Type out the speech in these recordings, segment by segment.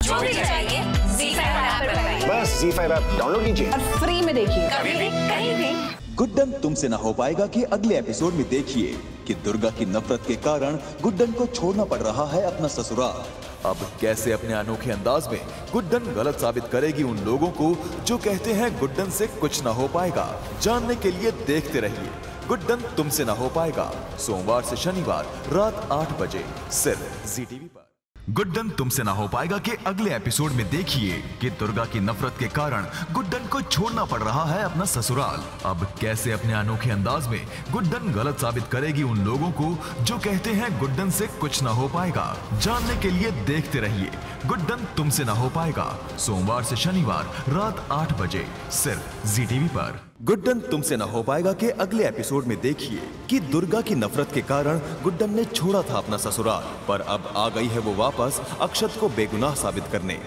जो भी चाहिए ZEE5 ऐप पर पाइए। बस ZEE5 ऐप डाउनलोड कीजिए और फ्री में देखिए, कभी भी कहीं भी। गुड्डन तुमसे ना हो पाएगा कि अगले एपिसोड में देखिए कि दुर्गा की नफरत के कारण गुड्डन को छोड़ना पड़ रहा है अपना ससुराल। अब कैसे अपने अनोखे अंदाज में गुड्डन गलत साबित करेगी उन लोगों को जो कहते हैं गुड्डन से कुछ ना हो पाएगा। जानने के लिए देखते रहिए गुड्डन तुमसे ना हो पाएगा, सोमवार से शनिवार रात 8 बजे सिर्फ ZEE टीवी पर। गुड्डन तुमसे ना हो पाएगा कि अगले एपिसोड में देखिए कि दुर्गा की नफरत के कारण गुड्डन को छोड़ना पड़ रहा है अपना ससुराल। अब कैसे अपने अनोखे अंदाज में गुड्डन गलत साबित करेगी उन लोगों को जो कहते हैं गुड्डन से कुछ ना हो पाएगा। जानने के लिए देखते रहिए गुड्डन तुमसे ना हो पाएगा, सोमवार से शनिवार रात 8 बजे सिर्फ ZEE टीवी पर। गुड्डन तुमसे ना हो पाएगा कि अगले एपिसोड में देखिए कि दुर्गा की नफरत के कारण गुड्डन ने छोड़ा था अपना ससुराल, पर अब आ गई है वो वापस अक्षत को बेगुनाह साबित करने।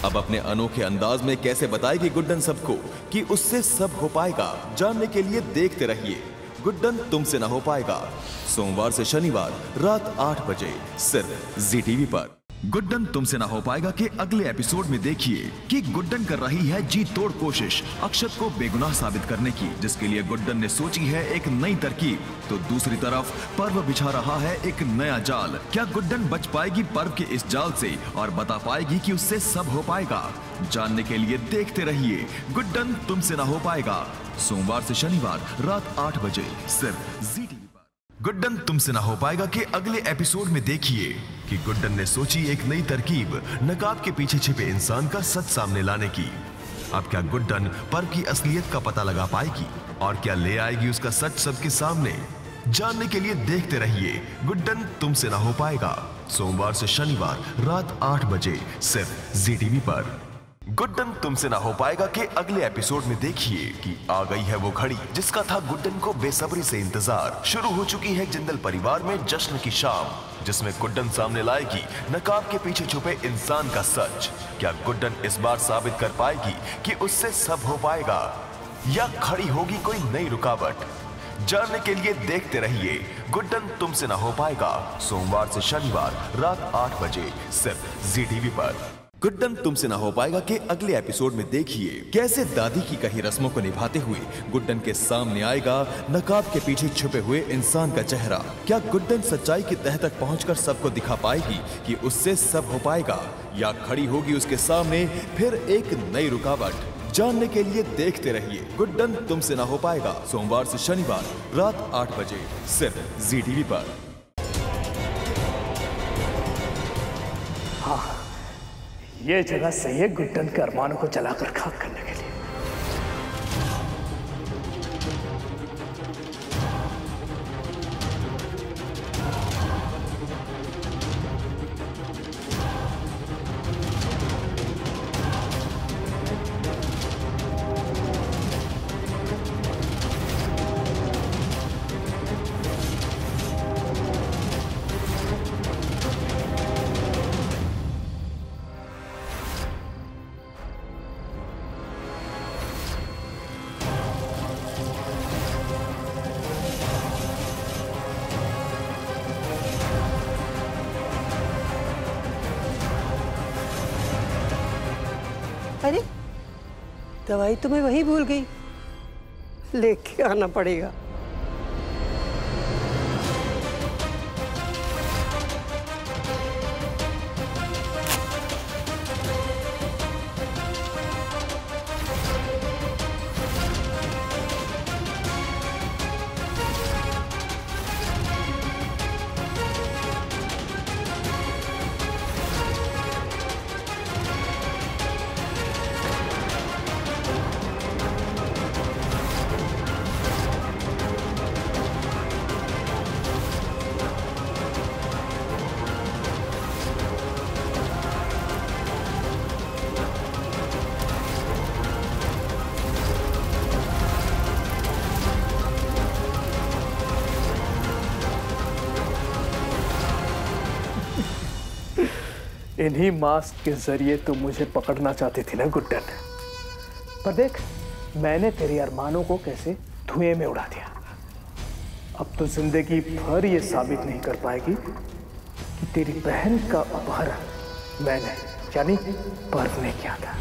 अब अपने अनोखे अंदाज में कैसे बताएगी गुड्डन सबको कि उससे सब हो पाएगा। जानने के लिए देखते रहिए गुड्डन तुमसे ना हो पाएगा, सोमवार से शनिवार रात 8 बजे सिर्फ ZEE टीवी पर। गुड्डन तुमसे ना हो पाएगा कि अगले एपिसोड में देखिए कि गुड्डन कर रही है जी तोड़ कोशिश अक्षत को बेगुनाह साबित करने की, जिसके लिए गुड्डन ने सोची है एक नई तरकीब। तो दूसरी तरफ पर्व बिछा रहा है एक नया जाल। क्या गुड्डन बच पाएगी पर्व के इस जाल से और बता पाएगी कि उससे सब हो पाएगा? जानने के लिए देखते रहिए गुड्डन तुमसे ना हो पाएगा, सोमवार से शनिवार रात 8 बजे सिर्फ ZEE टीवी पर। गुड्डन तुमसे ना हो पाएगा कि अगले एपिसोड में देखिए कि गुड्डन ने सोची एक नई तरकीब नकाब के पीछे छिपे इंसान का सच सामने लाने की। अब क्या गुड्डन पर्व की असलियत का पता लगा पाएगी और क्या ले आएगी उसका सच सबके सामने? जानने के लिए देखते रहिए गुड्डन तुमसे ना हो पाएगा, सोमवार से शनिवार रात 8 बजे सिर्फ ZEE टीवी पर। गुड्डन तुमसे ना हो पाएगा कि अगले एपिसोड में देखिए कि आ गई है वो घड़ी जिसका था गुड्डन को बेसब्री से इंतजार। शुरू हो चुकी है जिंदल परिवार में जश्न की शाम, जिसमें गुड्डन सामने लाएगी नकाब के पीछे छुपे इंसान का सच। क्या गुड्डन इस बार साबित कर पाएगी कि उससे सब हो पाएगा या खड़ी होगी कोई नई रुकावट? जानने के लिए देखते रहिए गुड्डन तुमसे ना हो पाएगा, सोमवार से शनिवार रात 8 बजे सिर्फ ZEE टीवी पर। गुड्डन तुमसे ना हो पाएगा कि अगले एपिसोड में देखिए कैसे दादी की कही रस्मों को निभाते हुए गुड्डन के सामने आएगा नकाब के पीछे छुपे हुए इंसान का चेहरा। क्या गुड्डन सच्चाई की तह तक पहुंचकर सबको दिखा पाएगी कि उससे सब हो पाएगा या खड़ी होगी उसके सामने फिर एक नई रुकावट? जानने के लिए देखते रहिए गुड्डन तुमसे ना हो पाएगा, सोमवार से शनिवार रात 8 बजे सिर्फ ZEE टीवी पर। हाँ, ये जगह सही है गुड्डन के अरमानों को जलाकर खाक करने के लिए। अरे दवाई तो मैं वहीं भूल गई, लेके आना पड़ेगा। इन्हीं मास्क के जरिए तुम मुझे पकड़ना चाहती थी ना गुड्डन, पर देख मैंने तेरे अरमानों को कैसे धुएं में उड़ा दिया। अब तो जिंदगी भर ये साबित नहीं कर पाएगी कि तेरी बहन का अपहरण मैंने यानी पर्व ने किया था।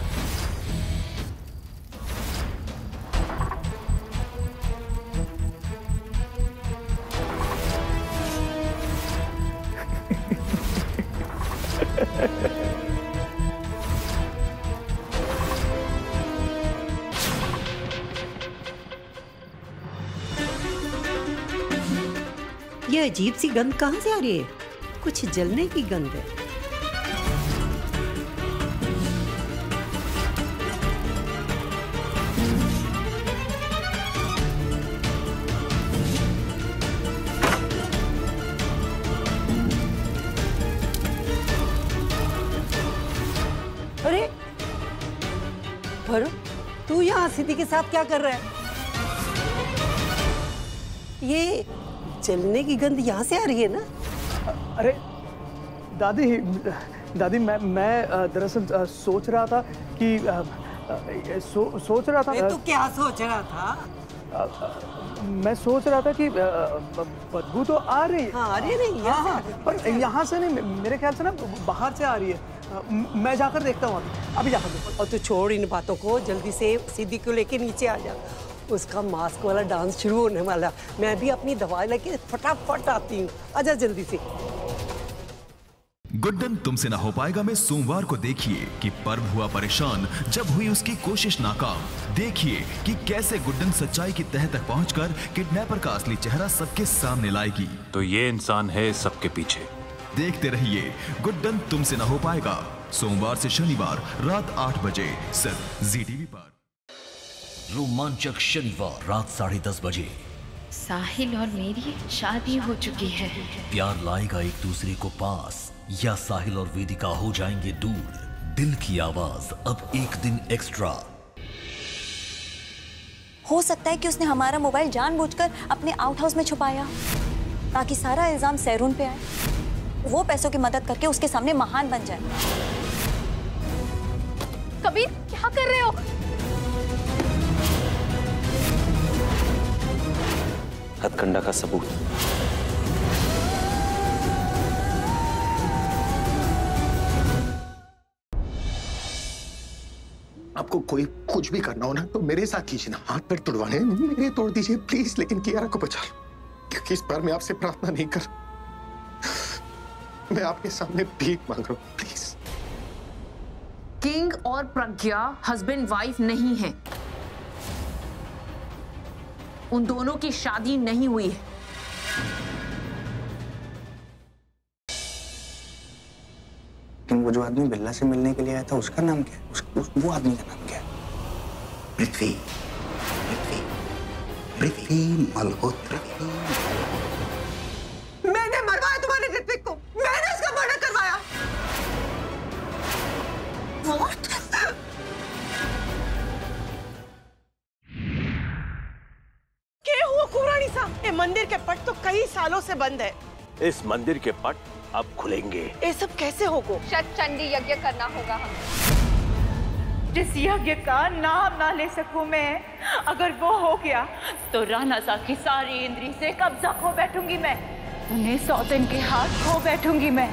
ये अजीब सी गंध कहाँ से आ रही है? कुछ जलने की गंध है। अरे भरू, तू यहाँ सिद्धि के साथ क्या कर रहा है? ये जलने की गंध यहाँ से आ रही है ना? अरे दादी मैं दरअसल सोच रहा था कि सोच रहा था। तू क्या सोच रहा था? मैं सोच रहा था कि बदबू तो आ रही है। हाँ, आ रही है। हाँ, पर यहाँ से नहीं, मेरे ख्याल से ना बाहर से आ रही है। मैं जाकर देखता हूँ, अभी जाकर देखता हूँ। और तू छोड़ इन बातों को, जल्दी से सिद्धि को लेके नीचे आ जा। उसका मास्क वाला डांस शुरू होने वाला। मैं भी अपनी दवाई लेके फटाफट आती हूँ। आजा जल्दी से। गुड्डन तुमसे ना हो पाएगा में सोमवार को देखिए कि पर्व हुआ परेशान जब हुई उसकी कोशिश नाकाम। देखिए कि कैसे गुड्डन सच्चाई की तह तक पहुंचकर किडनैपर का असली चेहरा सबके सामने लाएगी। तो ये इंसान है सबके पीछे। देखते रहिए गुड्डन तुमसे ना हो पाएगा, सोमवार से शनिवार रात 8 बजे सिर्फ ZTV पर। रोमांचक शनिवार रात 10:30 बजे। साहिल और मेरी शादी हो चुकी है। प्यार लाएगा एक दूसरे को पास या साहिल और वेदिका हो जाएंगे दूर। दिल की आवाज अब एक दिन एक्स्ट्रा। हो सकता है कि उसने हमारा मोबाइल जानबूझकर अपने आउट हाउस में छुपाया ताकि सारा इल्जाम सैरून पे आए, वो पैसों की मदद करके उसके सामने महान बन जाए। कबीर, क्या कर रहे हो? हथकंडा का सबूत। आपको कोई कुछ भी करना हो ना तो मेरे साथ कीजिए ना। हाथ पैर तोड़वाने मेरे तोड़ दीजिए प्लीज, लेकिन कियारा को बचा लो, क्योंकि इस बार मैं आपसे प्रार्थना नहीं कर, मैं आपके सामने भीख मांग रहा हूं प्लीज। किंग और प्रज्ञा हस्बैंड वाइफ नहीं है। उन दोनों की शादी नहीं हुई है। वो जो आदमी बिल्ला से मिलने के लिए आया था उसका नाम क्या है? वो आदमी का नाम क्या है? पृथ्वी मल्होत्रा। मैंने मरवाया तुम्हारे ऋत्विक को, मैंने उसका मर्डर करवाया। What? क्या हुआ कुरानी साहब? ये मंदिर के पट तो कई सालों से बंद है। इस मंदिर के पट अब खुलेंगे। ये सब कैसे होगा? शायद चंडी यज्ञ करना होगा हमें। जिस यज्ञ का नाम ना ले सकूं मैं, अगर वो हो गया तो राणा साहब की सारी इंद्री से कब्जा खो बैठूंगी मैं। उन्हें सौतन के हाथ खो बैठूंगी मैं।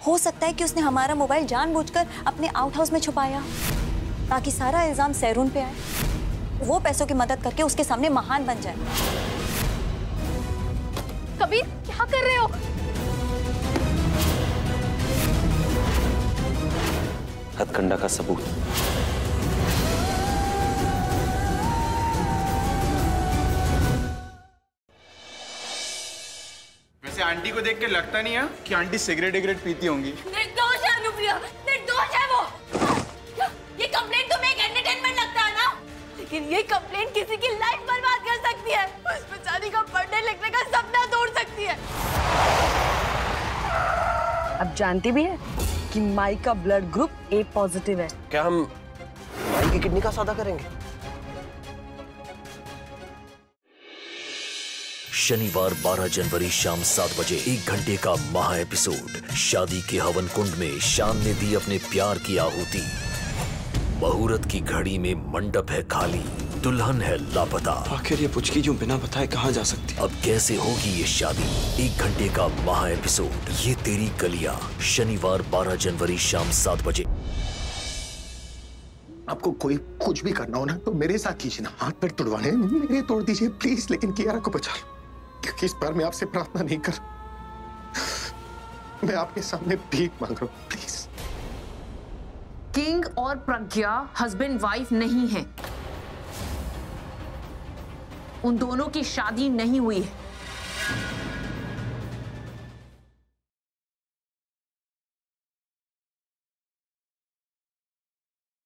हो सकता है कि उसने हमारा मोबाइल जानबूझकर अपने आउट हाउस में छुपाया ताकि सारा इल्जाम सैरून पे आए, वो पैसों की मदद करके उसके सामने महान बन जाए। कबीर, क्या कर रहे हो? हथकंडा का सबूत। वैसे आंटी को देख के लगता नहीं है कि आंटी सिगरेट पीती होंगी। निर्दोष है अनुप्रिया, निर्दोष है वो। ये कंप्लेंट तुम्हें एक एंटरटेनमेंट लगता है ना, लेकिन ये कंप्लेंट किसी की लाइफ बर्बाद कर सकती है। उस बेचारी का पढ़ने लिखने का सपना तोड़ सकती है। अब जानती भी है कि माई का ब्लड ग्रुप A पॉजिटिव है। क्या हम माई की किडनी का सौदा करेंगे? शनिवार 12 जनवरी शाम 7 बजे 1 घंटे का महा एपिसोड। शादी के हवन कुंड में शान ने दी अपने प्यार की आहुति। मुहूर्त की घड़ी में मंडप है खाली। दुल्हन है लापता। आखिर ये पुचकी जो बिना बताए कहाँ जा सकती? अब कैसे होगी ये शादी? 1 घंटे का महा एपिसोड ये तेरी कलियां, शनिवार 12 जनवरी शाम 7 बजे। आपको कोई कुछ भी करना हो ना तो मेरे साथ कीजिए ना। हाथ पैर तुड़वाने मेरे तोड़ दीजिए प्लीज, लेकिन कियारा को बचा लो, क्योंकि इस बार मैं आपसे प्रार्थना नहीं कर, मैं आपके सामने भीख मांग रहा हूं, प्लीज। किंग और प्रज्ञा हस्बैंड वाइफ नहीं है, उन दोनों की शादी नहीं हुई है।